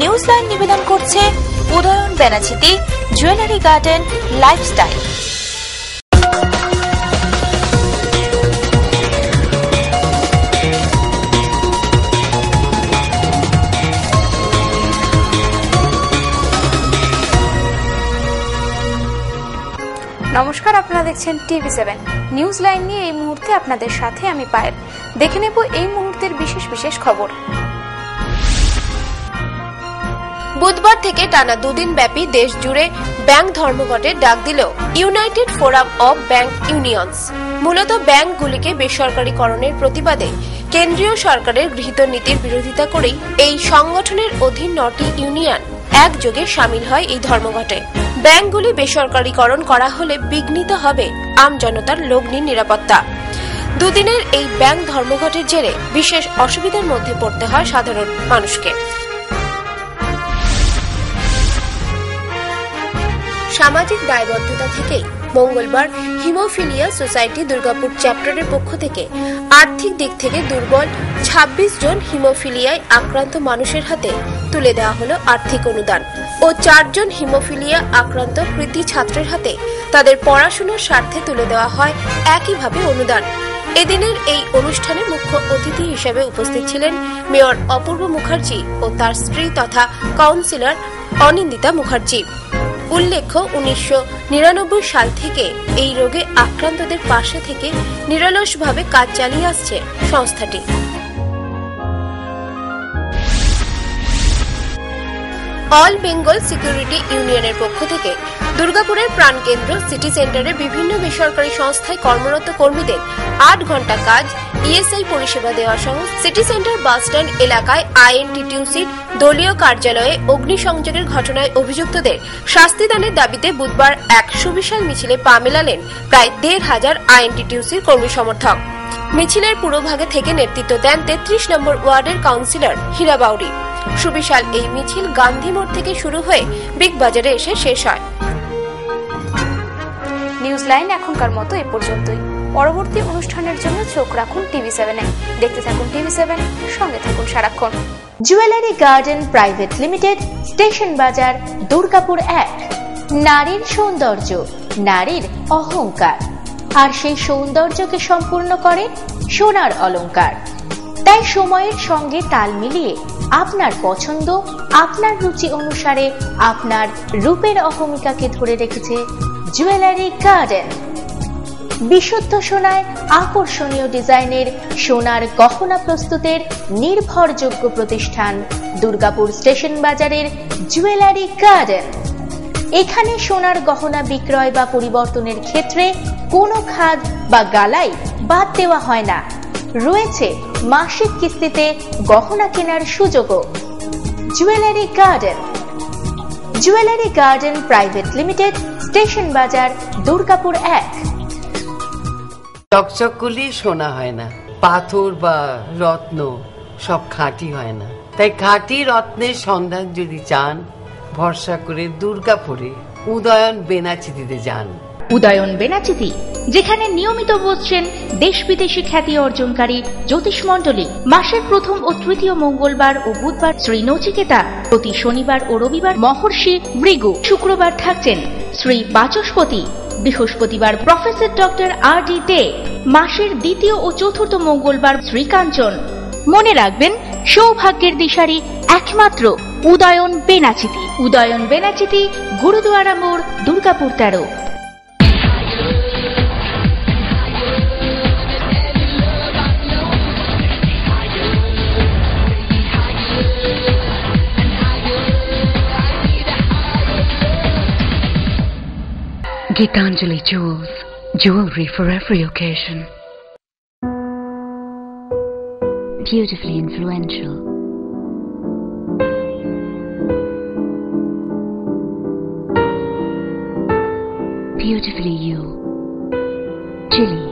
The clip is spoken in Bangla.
নিউজ লাইন নিবেদন করছে Udayan Benachiti jewellery garden lifestyle. নমস্কার, আপনারা দেখছেন TV7 নিউজ লাইন নিয়ে এই মুহূর্তে আপনাদের সাথে আমি পায়েল। দেখে নেব এই মুহূর্তের বিশেষ বিশেষ খবর। বুধবার থেকে টানা দুদিন ব্যাপী দেশ জুড়ে ব্যাংক ধর্মঘটের ডাক দিল United forum of bank unions. মূলত ব্যাংকগুলিকে বেসরকারীকরণের প্রতিবাদে কেন্দ্রীয় সরকারের গৃহীত নীতির বিরোধিতা করেই এই সংগঠনের অধীন 9টি ইউনিয়ন একযোগে সামিল হয় এই ধর্মঘটে। ব্যাংকগুলি বেসরকারীকরণ করা হলে বিঘ্নিত হবে আমজনতার লগ্নি নিরাপত্তা। দুদিনের এই ব্যাংক ধর্মঘটের জেরে বিশেষ অসুবিধার মধ্যে পড়তে হয় সাধারণ মানুষকে। সামাজিক দায়বদ্ধতা থেকেই মঙ্গলবার হিমোফিলিয়া সোসাইটি দুর্গাপুর চ্যাপ্টারের পক্ষ থেকে আর্থিক দিক থেকে দুর্বল 26 জন হিমোফিলিয়ায় আক্রান্ত মানুষের হাতে তুলে দেওয়া হলো আর্থিক অনুদান ও 4 জন হিমোফিলিয়া আক্রান্ত কৃতি ছাত্রের হাতে তাদের পড়াশোনার স্বার্থে তুলে দেওয়া হয় একইভাবে অনুদান। এদিনের এই অনুষ্ঠানে মুখ্য অতিথি হিসেবে উপস্থিত ছিলেন মেয়র অপূর্ব মুখার্জি ও তার স্ত্রী তথা কাউন্সিলর অনিন্দিতা মুখার্জি। উল্লেখ্য 1999 সাল থেকে এই রোগে আক্রান্তদের পাশে থেকে নিরলসভাবে কাজ চালিয়ে আসছে সংস্থাটি। অল বেঙ্গল সিকিউরিটি ইউনিয়নের পক্ষ থেকে দুর্গাপুরের প্রাণকেন্দ্র সিটি সেন্টারে বিভিন্ন বেসরকারি সংস্থায় কর্মরত কর্মীদের 8 ঘন্টা কাজ, ইএসআই পরিষেবা দেওয়া সহ সিটি সেন্টার বাসস্ট্যান্ড এলাকায় আইএনটিটিউসির দলীয় কার্যালয়ে অগ্নিসংযোগের ঘটনায় অভিযুক্তদের শাস্তিদানের দাবিতে বুধবার এক সুবিশাল মিছিলে পা মেলালেন প্রায় 1,500 আইএনটিটিউসির কর্মী সমর্থক। মিছিলের পুরোভাগে থেকে নেতৃত্ব দেন 33 নম্বর ওয়ার্ডের কাউন্সিলর হীরা বাউরি। সুবিশাল এই মিছিল গান্ধী মোড় থেকে শুরু হয়ে বিগ বাজারে এসে শেষ হয়। নিউজ লাইন এখনকার মতো এ পর্যন্তই। পরবর্তী অনুষ্ঠানের জন্য চোখ রাখুন TV7-এ। দেখতে থাকুন TV7, সঙ্গে থাকুন সারাক্ষণ। Jewellery garden private limited, station বাজার, দুর্গাপুর 1। নারীর সৌন্দর্য, নারীর অহংকার, আর সেই সৌন্দর্যকে সম্পূর্ণ করে সোনার অলংকার। তাই সময়ের সঙ্গে তাল মিলিয়ে আপনার পছন্দ, আপনার রুচি অনুসারে আপনার রূপের অহমিকাকে ধরে রেখেছে জুয়েলারি গার্ডেন। বিশুদ্ধ সোনায় আকর্ষণীয় ডিজাইনের সোনার গহনা প্রস্তুতের নির্ভরযোগ্য প্রতিষ্ঠান দুর্গাপুর স্টেশন বাজারের জুয়েলারি গার্ডেন। এখানে সোনার গহনা বিক্রয় বা পরিবর্তনের ক্ষেত্রে কোনো খাদ বা গালাই বাদ দেওয়া হয় না। রয়েছে মাসিক কিস্তিতে গহনা কেনার সুযোগও। Jewellery garden, jewellery garden private limited, station বাজার, দুর্গাপুর 1। চকচকগুলি সোনা হয় না, পাথর বা রত্ন সব খাঁটি হয় না। তাই খাঁটি রত্নের সন্ধান যদি চান, ভরসা করে দুর্গাপুরে উদয়ন বেনাচিতিতে যান। উদয়ন বেনাচিতি, যেখানে নিয়মিত বসছেন দেশ বিদেশি খ্যাতি অর্জনকারী জ্যোতিষ মণ্ডলী। মাসের প্রথম ও তৃতীয় মঙ্গলবার ও বুধবার শ্রী নচিকেতা, প্রতি শনিবার ও রবিবার মহর্ষি ভৃগু, শুক্রবার থাকছেন শ্রী বাচস্পতি, বৃহস্পতিবার প্রফেসর ডক্টর R.D. দে, মাসের দ্বিতীয় ও চতুর্থ মঙ্গলবার শ্রীকাঞ্চন। মনে রাখবেন, সৌভাগ্যের দিশারি একমাত্র উদয়ন বেনাচিতি। উদয়ন বেনাচিতি, গুরুদুয়ারা মোড়, Durgapur 13। Gitanjali Jewels, jewelry for every occasion. Beautifully influential. Beautifully you. Chili.